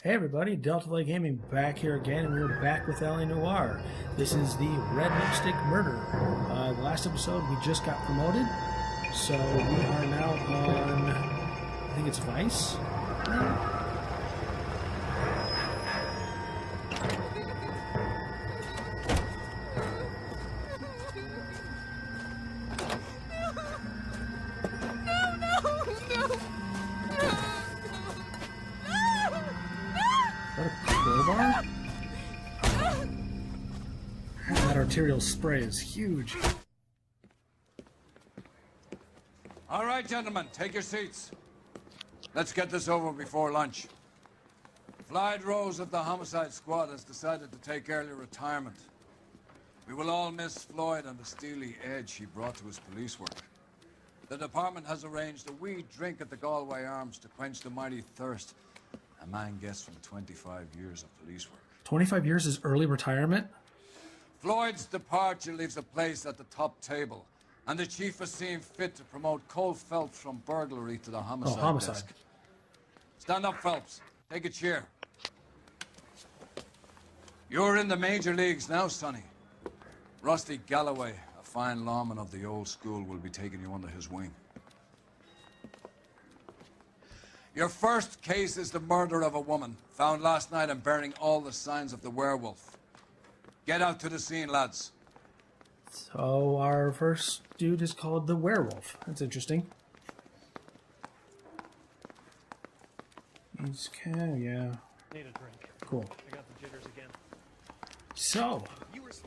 Hey everybody, Delta Light Gaming back here again, and we're back with Noire. This is the Red Lipstick Murder. The last episode we just got promoted, so we are now on, I think it's Vice. That arterial spray is huge. All right, gentlemen, take your seats. Let's get this over before lunch. Floyd Rose of the Homicide Squad has decided to take early retirement. We will all miss Floyd and the steely edge he brought to his police work. The department has arranged a wee drink at the Galloway Arms to quench the mighty thirst a man gets from 25 years of police work. 25 years is early retirement? Floyd's departure leaves a place at the top table, and the chief has seen fit to promote Cole Phelps from burglary to the homicide desk. Stand up, Phelps. Take a chair. You're in the major leagues now, Sonny. Rusty Galloway, a fine lawman of the old school, will be taking you under his wing. Your first case is the murder of a woman, found last night and bearing all the signs of the werewolf. Get out to the scene, lads. So our first dude is called the werewolf. That's interesting. He's yeah. Need a drink. Cool. I got the jitters again. So,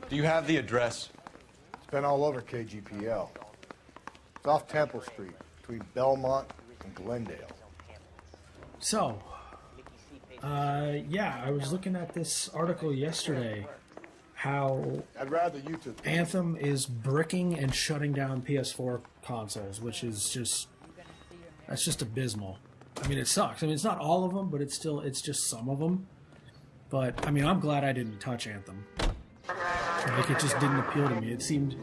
do you have the address? It's been all over KGPL. It's off Temple Street, between Belmont and Glendale. So, yeah, I was looking at this article yesterday, how I'd rather you two. Anthem is bricking and shutting down PS4 consoles, which is that's just abysmal. I mean, it sucks. I mean, it's not all of them, but it's just some of them. But, I mean, I'm glad I didn't touch Anthem. Like, it just didn't appeal to me. It seemed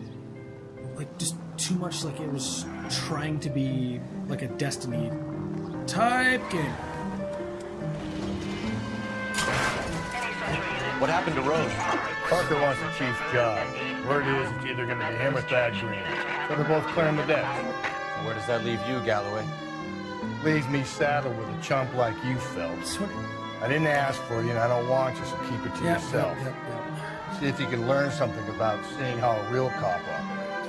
like just too much like it was trying to be like a Destiny type game. What happened to Rose? Parker wants the chief's job. Word is it's either going to be him or Thad Green. So they're both clearing the deck. Where does that leave you, Galloway? Leaves me saddled with a chump like you, Phelps. I didn't ask for you, and I don't want you, so keep it to yourself. Yep. See if you can learn something about seeing how a real cop operates.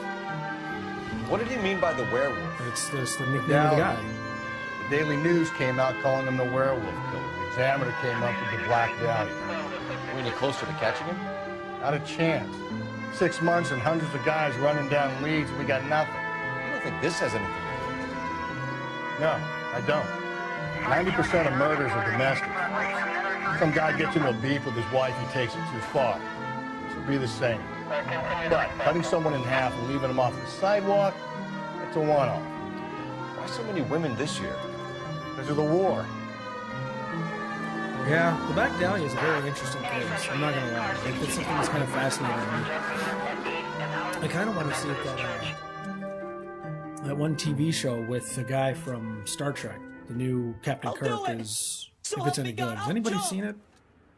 What did he mean by the werewolf? It's the nickname of the guy. The Daily News came out calling him the werewolf killer. The Examiner came up with the Black Dahlia. Are we any closer to catching him? Not a chance. 6 months and hundreds of guys running down leads, and we got nothing. I don't think this has anything to do with it. No, I don't. 90% of murders are domestic. Some guy gets into a beef with his wife, he takes it too far. So be the same. But cutting someone in half and leaving them off the sidewalk, that's a one-off. Why so many women this year? Because of the war. Yeah, the Black Dahlia is a very interesting case. I'm not gonna lie. Like, it's something that's kind of fascinating to me. I kind of want to see if that one TV show with the guy from Star Trek, the new Captain Kirk, is if it's any good. Has anybody seen it?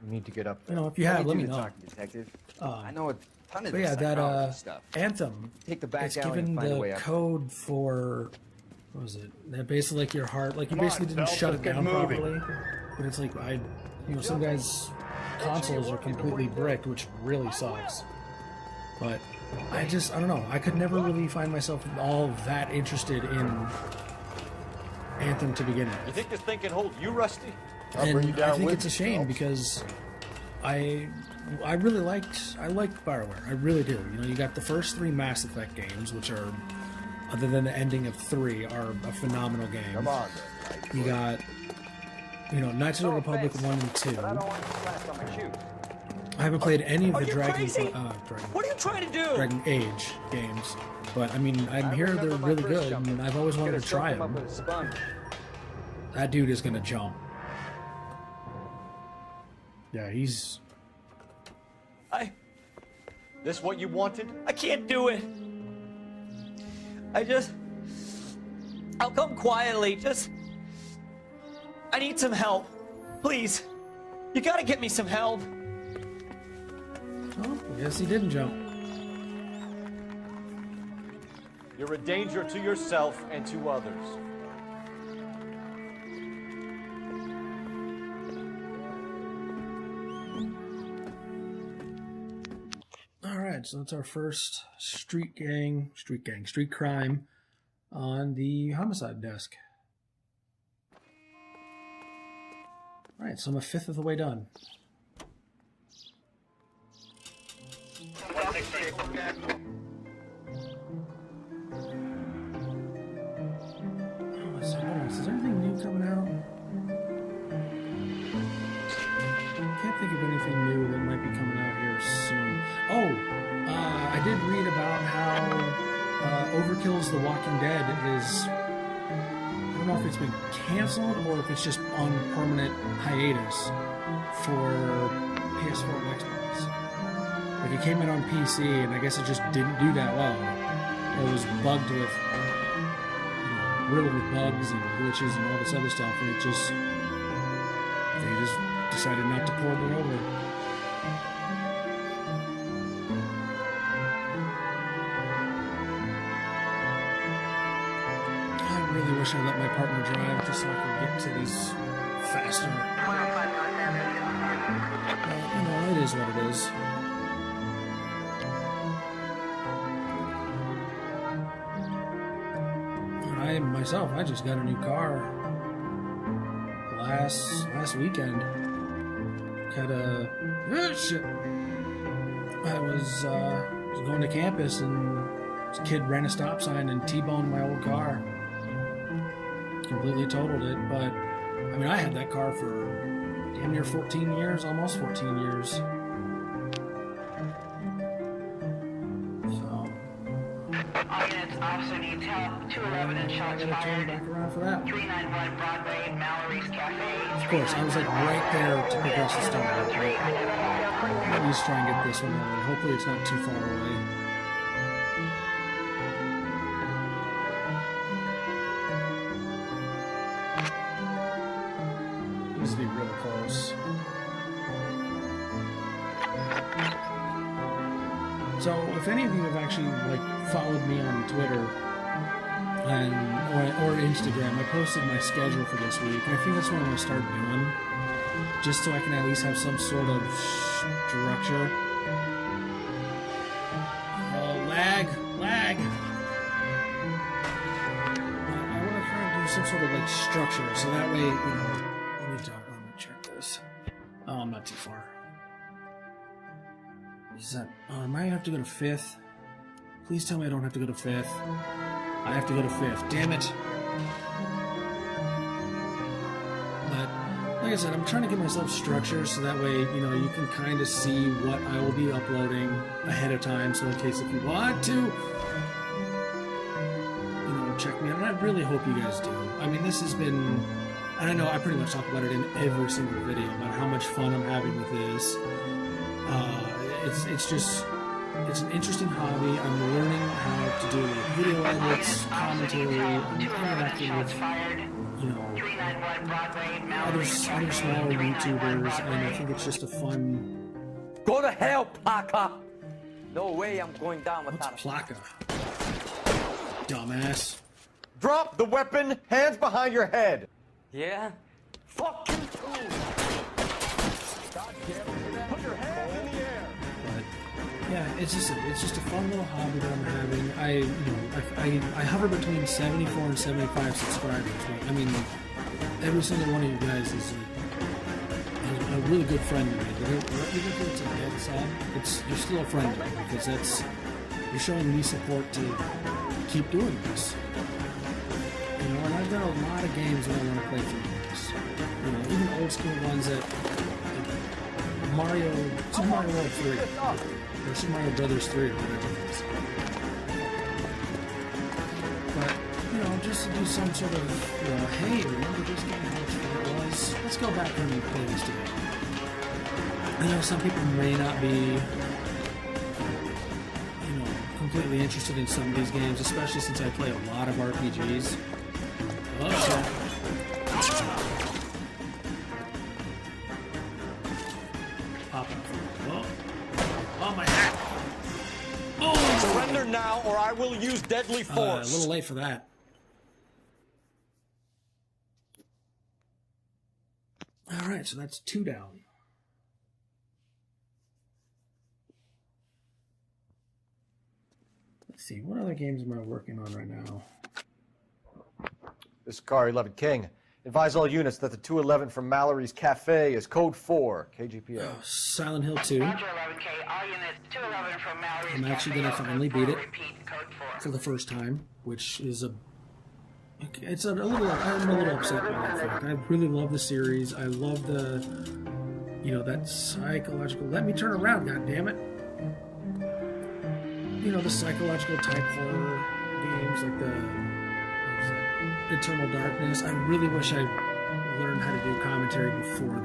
You need to get up there. You know, if you have, let me know. Talking, detective. I know a ton of But yeah, that stuff. Anthem, Take the back it's alley given and find a the way up. code for, what was it? That basically like your heart, like you basically didn't Phelps, shut it let's get down moving. properly. But it's like some guys' consoles are completely bricked, which really sucks. But I don't know. I could never really find myself all that interested in Anthem to begin You with. think this thing can hold you, Rusty? I'll bring you And down I think with it's a you, shame Phelps. because I really liked BioWare. I really do. You know, you got the first 3 Mass Effect games, which are, other than the ending of 3, are a phenomenal game. Come on, then. You got, Knights of the Republic 1 and 2. I haven't played any of the Dragon What are you trying to do? Dragon Age games, but I mean, I'm here they're really good, and I've always wanted to try them. That dude is gonna jump. Yeah, he's. This what you wanted? I can't do it. I'll come quietly. I need some help. Please. You gotta get me some help. Oh, I guess he didn't jump. You're a danger to yourself and to others. Alright, so that's our first street crime on the Homicide Desk. Alright, so I'm a fifth of the way done. Is there anything new coming out? I can't think of anything new that might be coming out here soon. Oh, I did read about how Overkill's The Walking Dead is... I don't know if it's been canceled or if it's just on permanent hiatus for PS4 and Xbox. Like, it came in on PC, and I guess it just didn't do that well. It was bugged with... riddled with bugs and glitches and all this other stuff, and they just decided not to port it over. I really wish I let my partner drive just so I could get to these faster. But, it is what it is. I just got a new car last weekend. Shit. I was going to campus and this kid ran a stop sign and T-boned my old car. Completely totaled it, but I mean I had that car for damn near 14 years, almost 14 years. Officer needs help. 211 and shots fired. Back around for that. 391 Broadway, Mallory's Cafe. Of course, I was like right there to progress the story. At least try and get this one out. Hopefully it's not too far away. It needs to be real close. So, if any of you have actually followed me on Twitter or Instagram, I posted my schedule for this week, and I think that's what I'm going to start doing, just so I can at least have some sort of structure. Oh, lag. I want to try and do some sort of structure, so that way, let me check this. Oh, I'm not too far. Is that... Oh, I might have to go to 5th. Please tell me I don't have to go to 5th. I have to go to 5th. Damn it. But, like I said, I'm trying to give myself structure so that way, you can kind of see what I will be uploading ahead of time. So in case if you want to, check me out. And I really hope you guys do. I mean, this has been... And I know I pretty much talk about it in every single video, about how much fun I'm having with this. It's an interesting hobby. I'm learning how to do video edits, commentary, I'm interacting with, other smaller YouTubers, and I think it's just a fun... Go to hell, Plaka! No way I'm going down without What's Plaka? Dumbass. Drop the weapon, hands behind your head! Yeah? Fucking Put your hands in the air! Yeah, it's just a fun little hobby that I'm having. I hover between 74 and 75 subscribers. I mean, every single one of you guys is a really good friend to me. Even if it's a dead sub, you're still a friend to me because you're showing me support to keep doing this. And I've got a lot of games that I want to play through this. Even old school ones that Super Mario World 3. Or Super Mario Brothers 3 or whatever it is. But, just to do some sort of, hey, remember this game, how much fun it was? Let's go back and play this together. I know some people may not be, completely interested in some of these games, especially since I play a lot of RPGs. pop up. Oh, oh my hat! Oh! Surrender now, or I will use deadly A force. little late for that. All right, so that's 2 down. Let's see, what other games am I working on right now? This is Car 11 King. Advise all units that the 211 from Mallory's Cafe is code 4, KGPO. Silent Hill 2. Roger 11K. All units 211 from Mallory's I'm actually Cafe, gonna code finally 4, beat it. Repeat, code 4. For the first time, which is it's a little, I'm a little upset by that fact. I really love the series. I love the, you know, that psychological, let me turn around, god damn it. You know, the psychological type horror games like the, what was that? Eternal Darkness. I really wish I learned how to do commentary before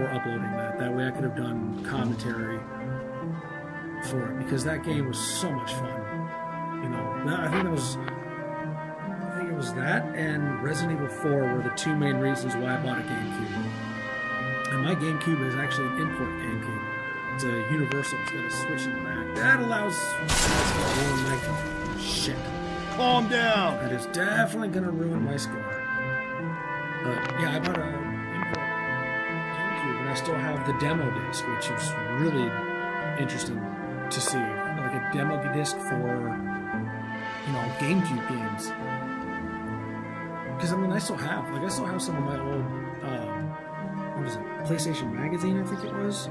uploading that. That way I could have done commentary for it, because that game was so much fun. You know, I think it was that and Resident Evil 4 were the 2 main reasons why I bought a GameCube. And my GameCube is actually an import GameCube. It's a Universal. It's got a switch in the back. That allows shit. Calm down. That is definitely going to ruin my score. But yeah, I bought a import GameCube, and I still have the demo disc, which is really interesting to see. Like a demo disc for, you know, GameCube games. Because I mean, I still have some of my old, what was it, PlayStation Magazine, I think it was.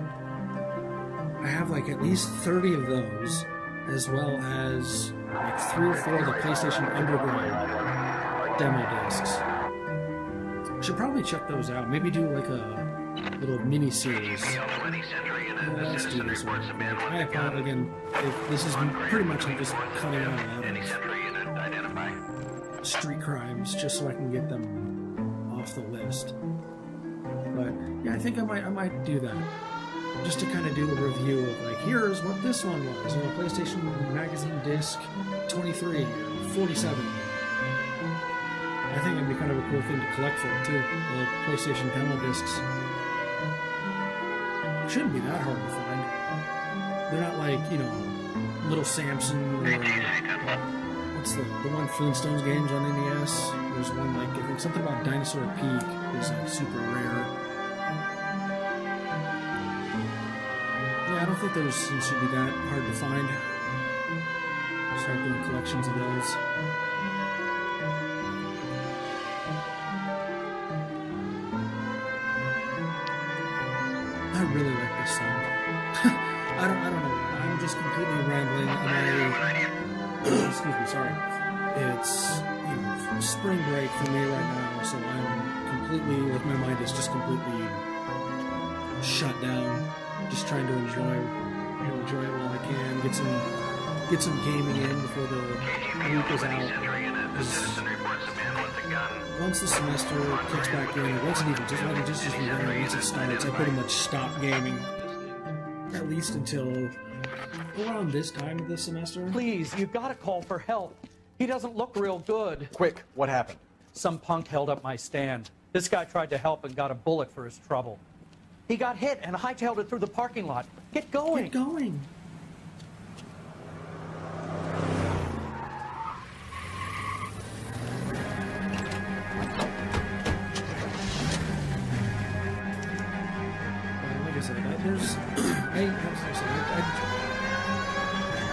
I have like at least 30 of those, as well as like 3 or 4 of the PlayStation Underground demo discs. Should probably check those out. Maybe do like a little mini series. Let's do this one. I apologize again. This is pretty much I'm just cutting out a lot of street crimes just so I can get them off the list. But yeah, I think I might do that. Just to kind of do a review of like, here's what this one was. You know, PlayStation Magazine disc 23 or 47. I think it'd be kind of a cool thing to collect for it too. The PlayStation demo discs shouldn't be that hard to find. They're not like, you know, Little Samson or what's the one Flintstones games on NES. There's one like I think something about Dinosaur Peak is like super rare. Yeah, I don't think those should be that hard to find. Start doing collections of those. I really like this song. I don't know. I'm just completely rambling, and excuse me, sorry. It's, you know, spring break for me right now, so I'm completely, like my mind is just completely shut down. Just trying to enjoy it while I can. Get some gaming in before the week is out. Once the semester kicks back in, or once it even just once it starts, I pretty much stop gaming. At least until around this time of the semester. Please, you gotta call for help. He doesn't look real good. Quick, what happened? Some punk held up my stand. This guy tried to help and got a bullet for his trouble. He got hit and hightailed it through the parking lot. Get going. Get going. Like I said, I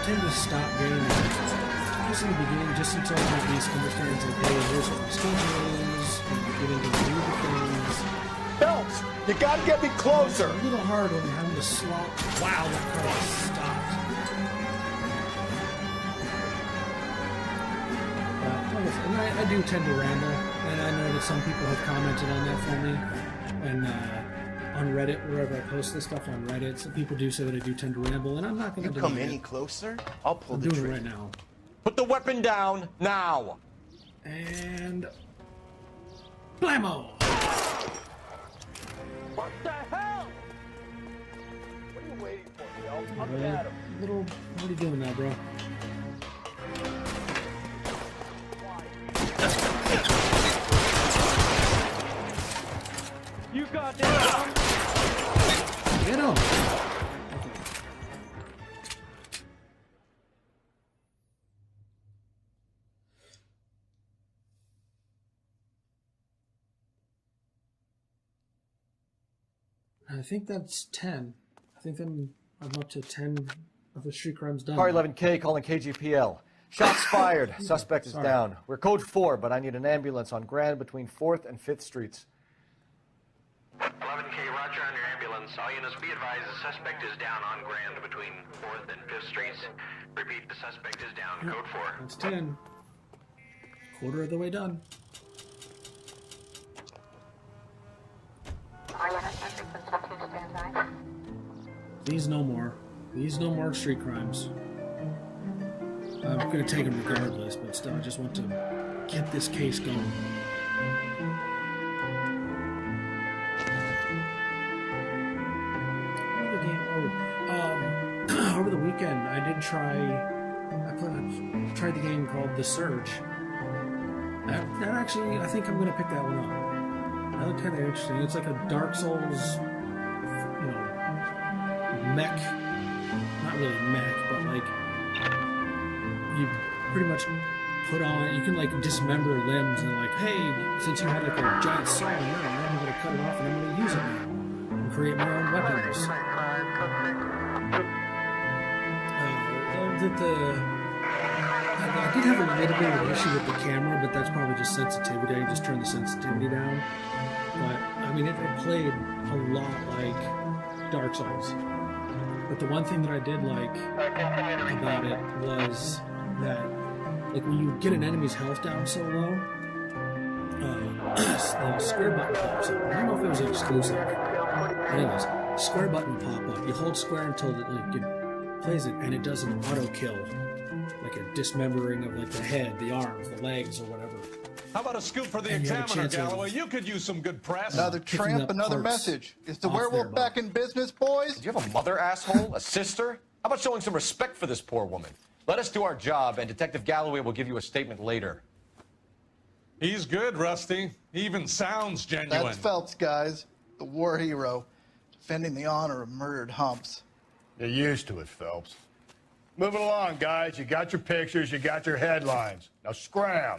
tend to stop gaming just in the beginning, just until I at least understand like, hey, here's what my schedule is, and I get into the new things. Phelps, you gotta get me closer. It's a little hard when you're having to slot. Wow, that car stopped. Like I said, I do tend to ramble, and I know that some people have commented on that for me. And on Reddit, wherever I post this stuff on Reddit, some people do say that I do tend to ramble, and I'm not going to come any closer, I'll pull I'm the doing trigger. it right now. Put the weapon down now. And blammo! What the hell? What are you waiting for, Phelps? Up and at him. Little, what are you doing now, bro? You goddamn. Get him! I think that's 10. I think I'm up to 10 of the street crimes done. Car 11K calling KGPL. Shots fired. Suspect is down. We're code 4, but I need an ambulance on Grand between 4th and 5th Streets. 11K, roger on your ambulance. All units be advised the suspect is down on Grand between 4th and 5th Streets. Repeat, the suspect is down. Code 4. That's 10. Quarter of the way done. These no more. These no more street crimes. I'm going to take them regardless, but still, I just want to get this case going. Another game. Over the weekend, I did try. I tried the game called The Surge. That actually, I think I'm going to pick that one up. That looked kind of interesting. It's like a Dark Souls, you know, mech. Not really mech, but like you pretty much put on. You can like dismember limbs and like, hey, since you had like a giant saw in there, I'm going to cut it off and I'm going to use it now and create my own weapons. I did have a little bit of an issue with the camera, but that's probably just sensitivity. I just turned the sensitivity down. But, I mean, it played a lot like Dark Souls. But the one thing that I did like about it was that, like, when you get an enemy's health down so low, the square button pops up. I don't know if it was exclusive. Anyways, square button will pop up. You hold square until it plays it, and it does an auto kill. Like a dismembering of like the head, the arms, the legs, or whatever. How about a scoop for the Examiner, Galloway? You could use some good press. Another tramp, another message. Is the werewolf back in business, boys? Do you have a mother, asshole? A sister? How about showing some respect for this poor woman? Let us do our job, and Detective Galloway will give you a statement later. He's good, Rusty. He even sounds genuine. That's Phelps, guys. The war hero. Defending the honor of murdered humps. You're used to it, Phelps. Moving along, guys. You got your pictures, you got your headlines. Now scram.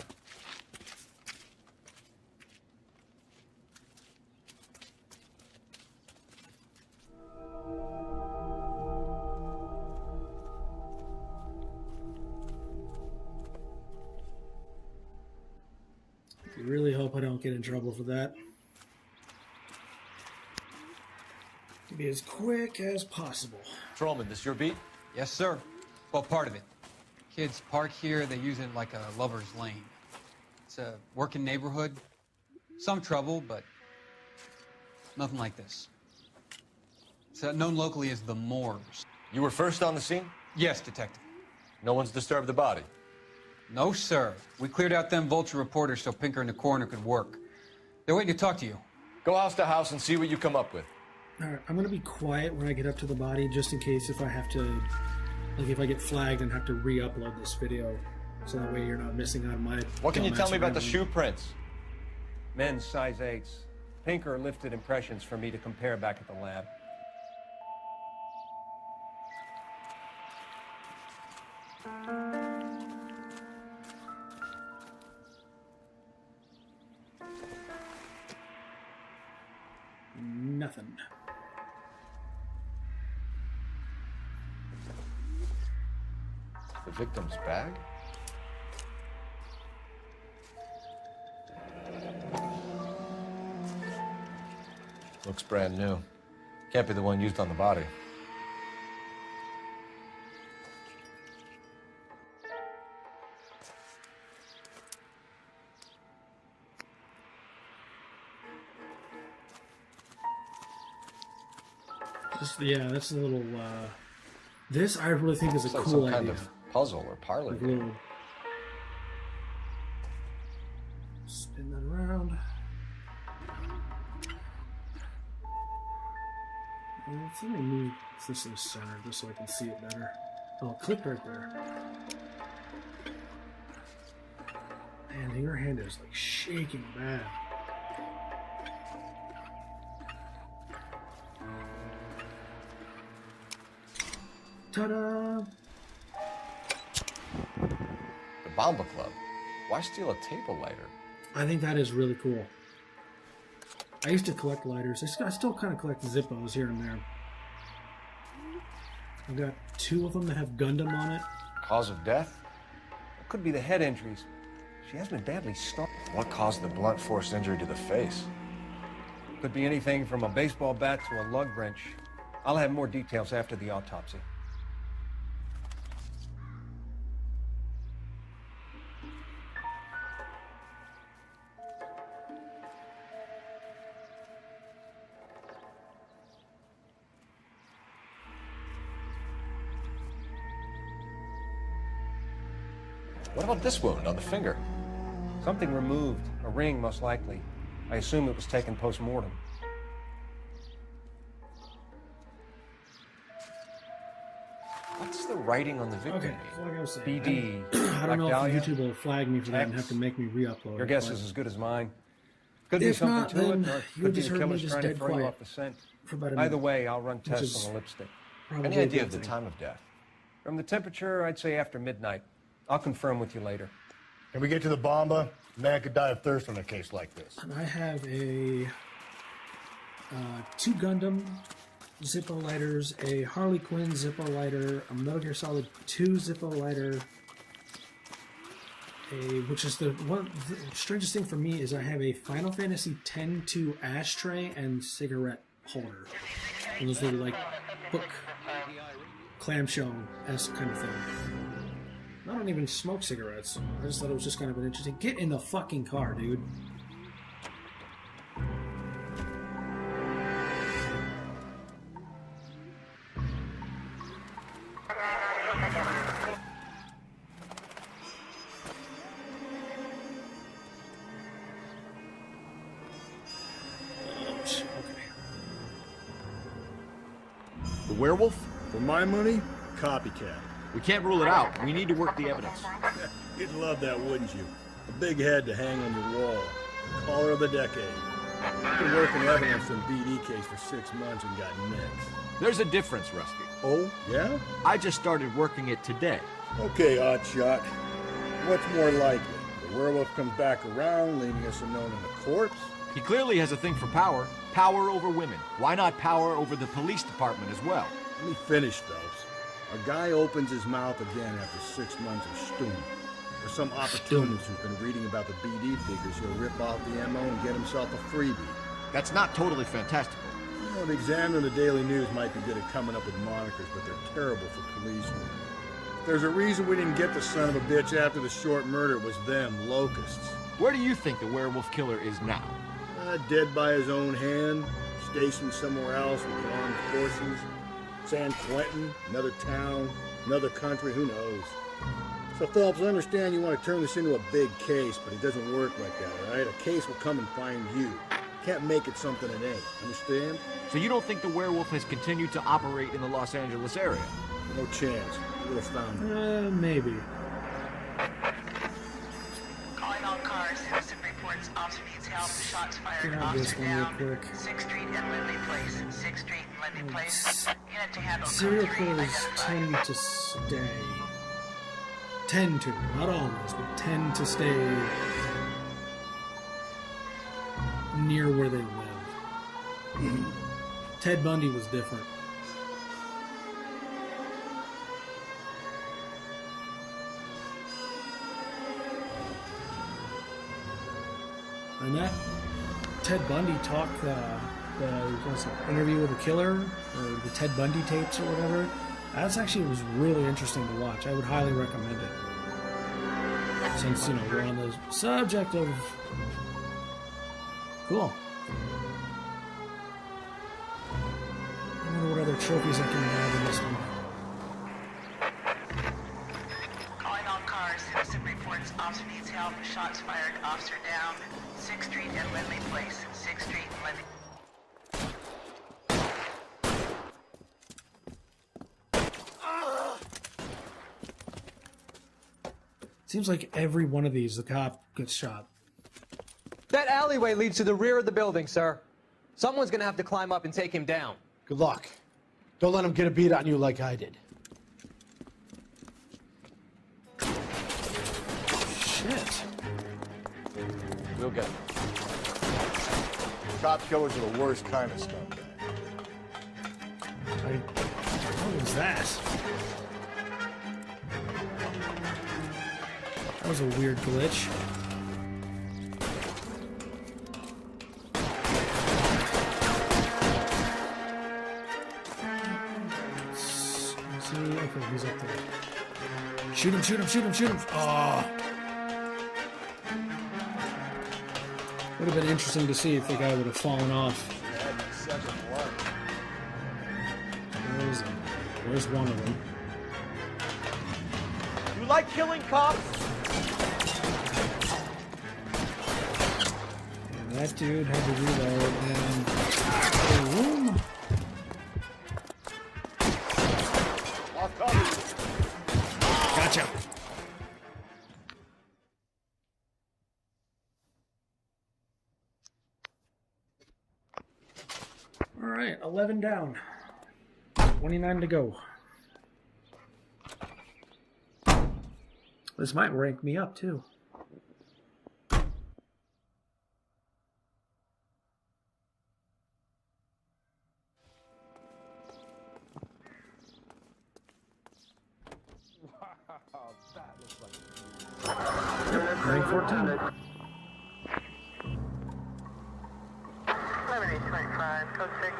I really hope I don't get in trouble for that. To be as quick as possible. Trollman, this your beat? Yes, sir. Well, part of it. Kids park here, they use it like a lover's lane. It's a working neighborhood. Some trouble, but nothing like this. It's known locally as the Moors. You were first on the scene? Yes, Detective. No one's disturbed the body? No, sir. We cleared out them vulture reporters so Pinker and the coroner could work. They're waiting to talk to you. Go house to house and see what you come up with. All right, I'm going to be quiet when I get up to the body, just in case if I have to, like if I get flagged and have to re-upload this video, so that way you're not missing out on my... What can you tell me about the shoe prints? Men's size 8s. Pinker lifted impressions for me to compare back at the lab. Nothing. The victim's bag? Looks brand new. Can't be the one used on the body. Yeah, that's a little, this I really think is a like cool some kind idea. of puzzle or parlor Like game. little... Spin that around. Let me move this in the center just so I can see it better. Oh, click right there. Man, your hand is like shaking bad. Ta-da! The Bomba Club. Why steal a table lighter? I think that is really cool. I used to collect lighters. I still kind of collect Zippos here and there. I've got 2 of them that have Gundam on it. Cause of death? It could be the head injuries. She has been badly stunned. What caused the blunt force injury to the face? Could be anything from a baseball bat to a lug wrench. I'll have more details after the autopsy. What about this wound on the finger? Something removed. A ring, most likely. I assume it was taken post-mortem. What's the writing on the victim? Okay, so like I was saying, BD. I don't know Dahlia, if YouTube will flag me for that and X. have to make me re-upload. Your it, guess but is as good as mine. Could be If something not, to then it, or it you could be just the heard me killer's just trying to dead throw you quiet off the scent. for about a Either minute, way, I'll run which tests is on the lipstick. probably Any a idea good of the thing. time of death? From the temperature, I'd say after midnight. I'll confirm with you later. Can we get to the bomba? A man could die of thirst on a case like this. And I have a 2 Gundam Zippo lighters, a Harley Quinn Zippo lighter, a Metal Gear Solid 2 Zippo lighter, which is the strangest thing for me is I have a Final Fantasy X-2 ashtray and cigarette holder. Those little like book clamshell-esque kind of thing. I don't even smoke cigarettes. I just thought it was just kind of an interesting. Get in the fucking car, dude. Oops, okay. The werewolf? For my money, copycat. We can't rule it out. We need to work the evidence. You'd love that, wouldn't you? A big head to hang on your wall. Caller of the decade. Been working evidence on BD case for 6 months and got next. There's a difference, Rusty. Oh, yeah? I just started working it today. Okay, Oddshot. What's more likely? The werewolf comes back around, leaving us unknown in the corpse? He clearly has a thing for power. Power over women. Why not power over the police department as well? Let me finish, Phelps. A guy opens his mouth again after 6 months of stewing. There's some opportunist who's been reading about the BD figures. He'll rip off the MO and get himself a freebie. That's not totally fantastical. You know, the Examiner and the Daily News might be good at coming up with monikers, but they're terrible for policemen. If there's a reason we didn't get the son of a bitch after the short murder, it was them, locusts. Where do you think the werewolf killer is now? Dead by his own hand, stationed somewhere else with the armed forces. San Quentin, another town, another country, who knows? So, Phelps, I understand you want to turn this into a big case, but it doesn't work like that, all right? A case will come and find you. Can't make it something it ain't, understand? So you don't think the werewolf has continued to operate in the Los Angeles area? No chance. We would have found him. Maybe. Calling all cars. Citizen reports officer needs help. Shots fired. Grab this Officer one real down. quick. 6th Street and Lindley Place. 6th Street and Lindley Place. Unit to handle Serial code 3 killers identified. tend to stay. Tend to, not always, but tend to stay near where they live. Ted Bundy was different. And that Ted Bundy talk, what's it, interview with a killer, or the Ted Bundy tapes or whatever, that's actually was really interesting to watch. I would highly recommend it. Since, you know, we're on the subject of... Cool. I wonder what other trophies I can have in this one. Calling all cars. Citizen reports officer needs help. Shots fired. Officer down. 6th Street and Lindley Place. 6th Street and Lindley. Seems like every one of these, the cop gets shot. That alleyway leads to the rear of the building, sir. Someone's gonna have to climb up and take him down. Good luck. Don't let him get a beat on you like I did. Shit. We'll get him. Cop killers are the worst kind of scumbag. What was that? That was a weird glitch. See, okay, he's up there. Shoot him, shoot him, shoot him, shoot him! Oh! Would have been interesting to see if the guy would have fallen off. Where's one of them? You like killing cops? And that dude had to reload and boom. Gotcha. All right, 11 down. 29 to go. This might rank me up too. Yep, rank 14. 11:25, code 6.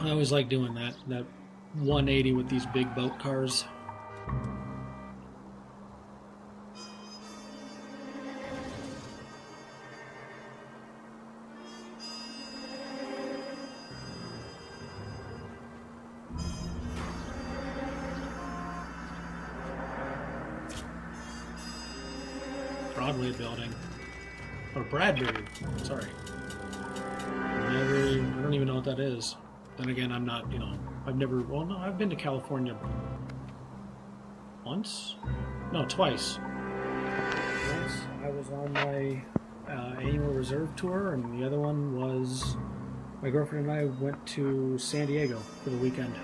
I always like doing that 180 with these big boat cars. Broadway building. Or Bradbury, sorry. I don't even know what that is. Then again, I'm not, I've never, well, no, I've been to California once? No, twice. Once I was on my annual reserve tour, and the other one was my girlfriend and I went to San Diego for the weekend.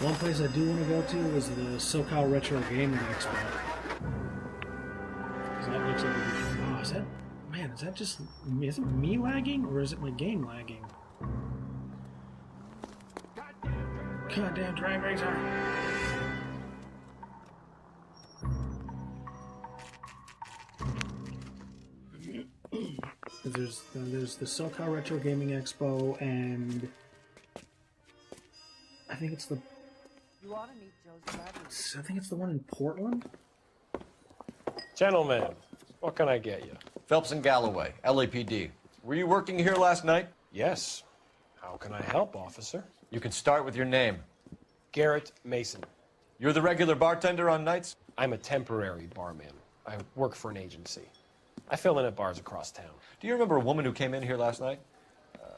One place I do want to go to is the SoCal Retro Gaming Expo. That looks like a good. Oh, is that, man, is that just, is it me lagging or is it my game lagging? Goddamn drag racer. There's the SoCal Retro Gaming Expo, and I think it's the I think it's the one in Portland. Gentlemen, what can I get you? Phelps and Galloway, LAPD. Were you working here last night? Yes. How can I help, officer? You can start with your name. Garrett Mason. You're the regular bartender on nights? I'm a temporary barman. I work for an agency. I fill in at bars across town. Do you remember a woman who came in here last night?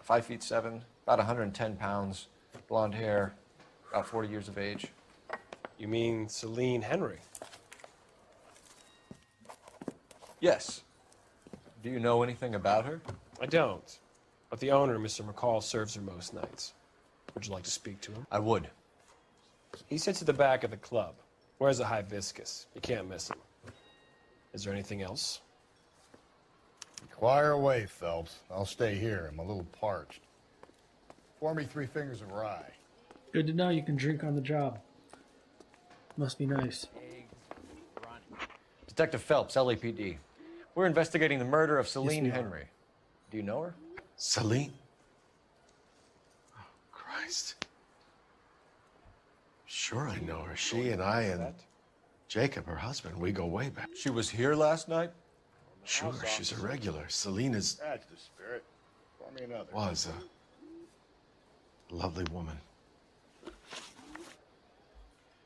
5'7", about 110 pounds, blonde hair, about 40 years of age. You mean Celine Henry? Yes. Do you know anything about her? I don't. But the owner, Mr. McCall, serves her most nights. Would you like to speak to him? I would. He sits at the back of the club. Wears a hibiscus. You can't miss him. Is there anything else? Inquire away, Phelps. I'll stay here. I'm a little parched. Pour me 3 fingers of rye. Good to know you can drink on the job. Must be nice. Detective Phelps, LAPD. We're investigating the murder of Celine Henry. Do you know her? Celine? Oh, Christ. Sure I know her. She and I and Jacob, her husband, we go way back. She was here last night? Sure, she's a regular. Celine is... That's the spirit. Pour me another. Was a lovely woman.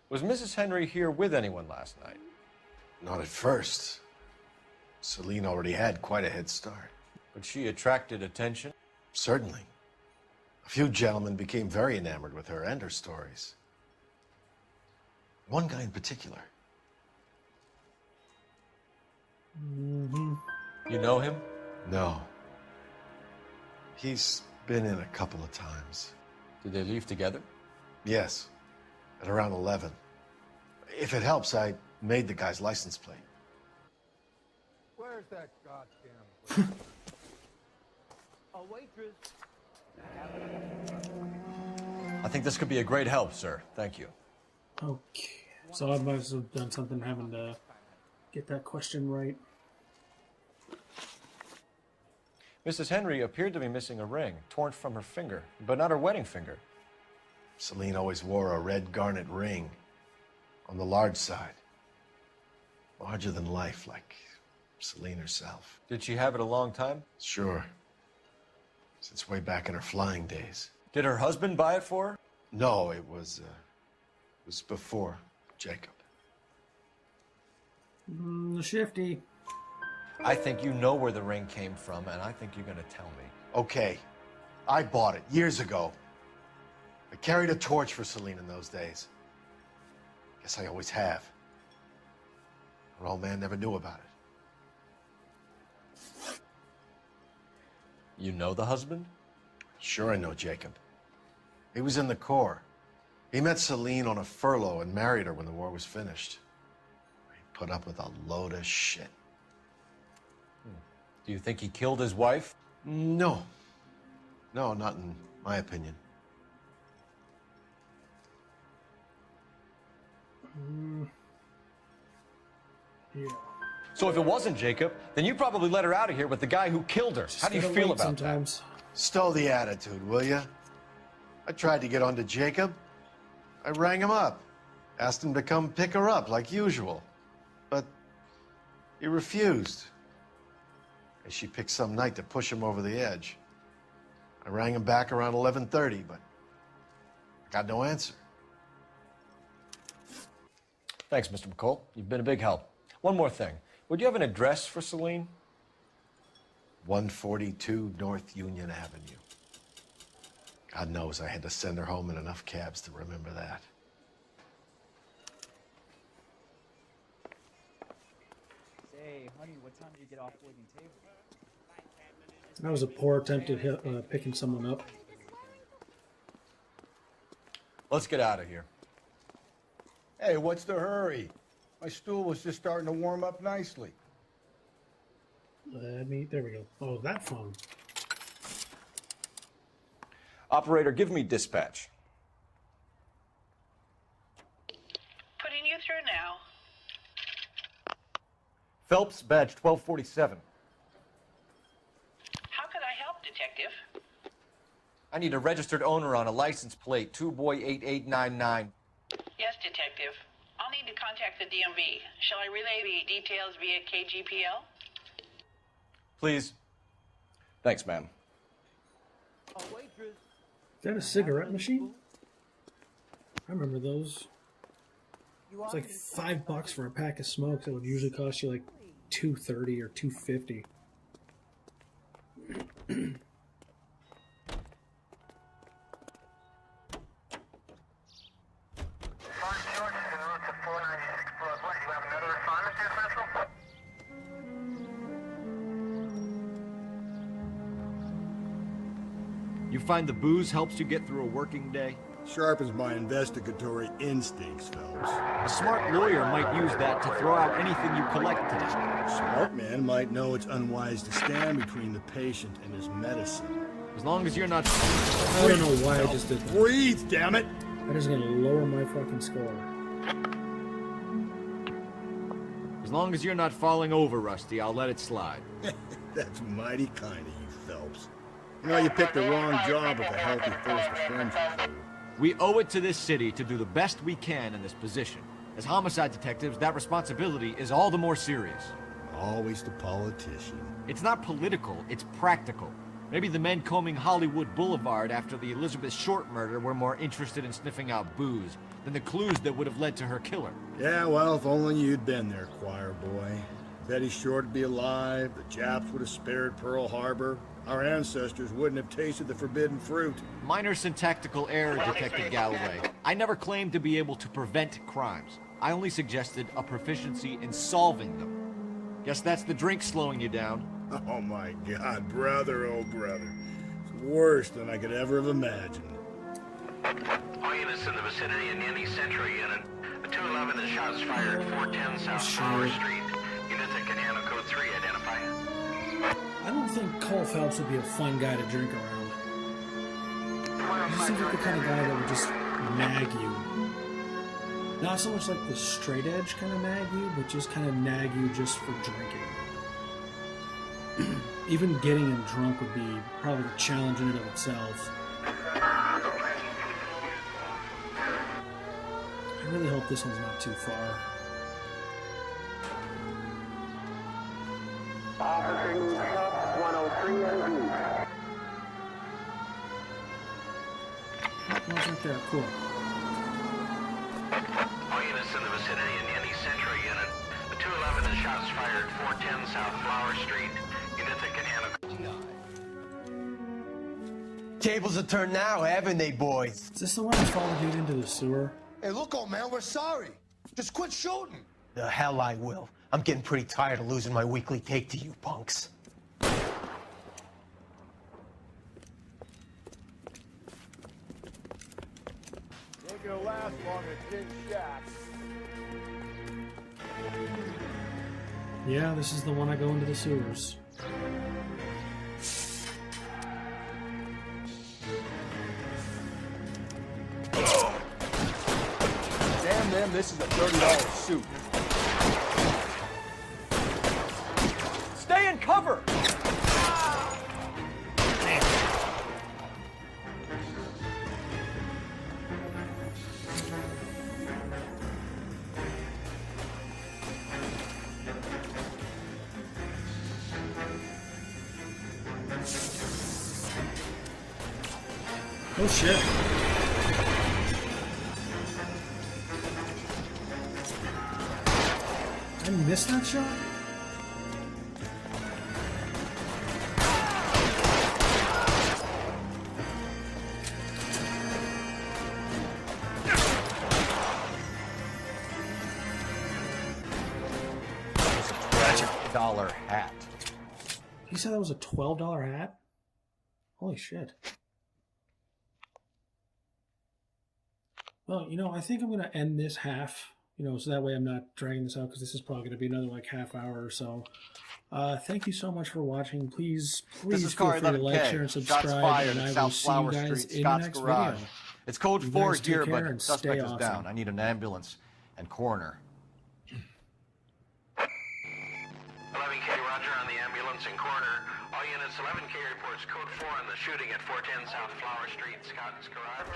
Was Mrs. Henry here with anyone last night? Not at first. Celine already had quite a head start. But she attracted attention? Certainly. A few gentlemen became very enamored with her and her stories. One guy in particular. Mm-hmm. You know him? No. He's been in a couple of times. Did they leave together? Yes, at around 11. If it helps, I made the guy's license plate. Where's that goddamn... A waitress. I think this could be a great help, sir. Thank you. Okay. So I must have done something having to get that question right. Mrs. Henry appeared to be missing a ring, torn from her finger, but not her wedding finger. Celine always wore a red garnet ring on the large side. Larger than life, like Celine herself. Did she have it a long time? Sure. Since way back in her flying days. Did her husband buy it for her? No, it was before Jacob. Shifty. I think you know where the ring came from, and I think you're going to tell me. Okay. I bought it years ago. I carried a torch for Celine in those days. Guess I always have. Her old man never knew about it. You know the husband? Sure I know Jacob. He was in the Corps. He met Celine on a furlough and married her when the war was finished. He put up with a load of shit. Do you think he killed his wife? No. No, not in my opinion. Yeah. So if it wasn't Jacob, then you probably let her out of here with the guy who killed her. How do you feel about sometimes? that? Stow the attitude, will ya? I tried to get onto Jacob. I rang him up. Asked him to come pick her up like usual. But he refused. And she picked some night to push him over the edge. I rang him back around 11:30, but I got no answer. Thanks, Mr. McCall. You've been a big help. One more thing. Would you have an address for Celine? 142 North Union Avenue. God knows I had to send her home in enough cabs to remember that. Say, honey, what time do you get off waiting table? That was a poor attempt at picking someone up. Let's get out of here. Hey, what's the hurry? My stool was just starting to warm up nicely. There we go. Oh, that phone. Operator, give me dispatch. Putting you through now. Phelps, badge 1247. How could I help, Detective? I need a registered owner on a license plate, 2boy8899. Yes, Detective. I'll need to contact the DMV. Shall I relay the details via KGPL? Please. Thanks, ma'am. Is that a cigarette machine? I remember those. It's like $5 for a pack of smokes. That would usually cost you like $2.30 or $2.50. You find the booze helps you get through a working day? Sharpens my investigatory instincts, Phelps. A smart lawyer might use that to throw out anything you collect today. A smart man might know it's unwise to stand between the patient and his medicine. As long as you're not... I don't know why I just did that. Breathe, damn it! That is going to lower my fucking score. As long as you're not falling over, Rusty, I'll let it slide. That's mighty kind of you, Phelps. You know, you picked the wrong job with a healthy thirst for friendship. We owe it to this city to do the best we can in this position. As homicide detectives, that responsibility is all the more serious. Always the politician. It's not political, it's practical. Maybe the men combing Hollywood Boulevard after the Elizabeth Short murder were more interested in sniffing out booze than the clues that would have led to her killer. Yeah, well, if only you'd been there, choir boy. Betty Short would be alive, the Japs would have spared Pearl Harbor, our ancestors wouldn't have tasted the forbidden fruit. Minor syntactical error, Detective Galloway. I never claimed to be able to prevent crimes. I only suggested a proficiency in solving them. Guess that's the drink slowing you down. Oh my God, brother, oh brother. So Worse than I could ever have imagined. All units in the vicinity in any Central unit. A 211 is shots fired, 410 South Flower Street. Units that can handle code 3, identify. I don't think Cole Phelps would be a fun guy to drink around. He seems like the kind of guy that would just nag you. Not so much like the straight edge kind of nag you, but just kind of nag you just for drinking. Even getting him drunk would be probably a challenge in and of itself. I really hope this one's not too far. Officer shop 103 and One's right there, cool. All units in the vicinity in any Central unit. A 211 is shots fired, 410 South Flower Street. Units that can handle. Tables have turned now, haven't they, boys? Is this the one that followed dude into the sewer? Hey, look, old man, we're sorry. Just quit shooting. The hell I will. I'm getting pretty tired of losing my weekly take to you punks. Ain't gonna last long in Tin Shack. Yeah, this is the one I go into the sewers. Damn them, this is a $30 suit. Stay in cover! Oh shit. I missed that shot? $12 hat. You said that was a $12 hat? Holy shit. Well, you know, I think I'm going to end this half, you know, so that way I'm not dragging this out, because this is probably going to be another, like, half hour or so. Thank you so much for watching. Please feel free to like, share, and subscribe, and I will see you guys in the next video. It's code You 4 guys take here, care but and suspect stay is awesome. down. I need an ambulance and coroner. 11K, roger on the ambulance and coroner. All units, 11K reports code 4 on the shooting at 410 South Flower Street, Scott's Garage.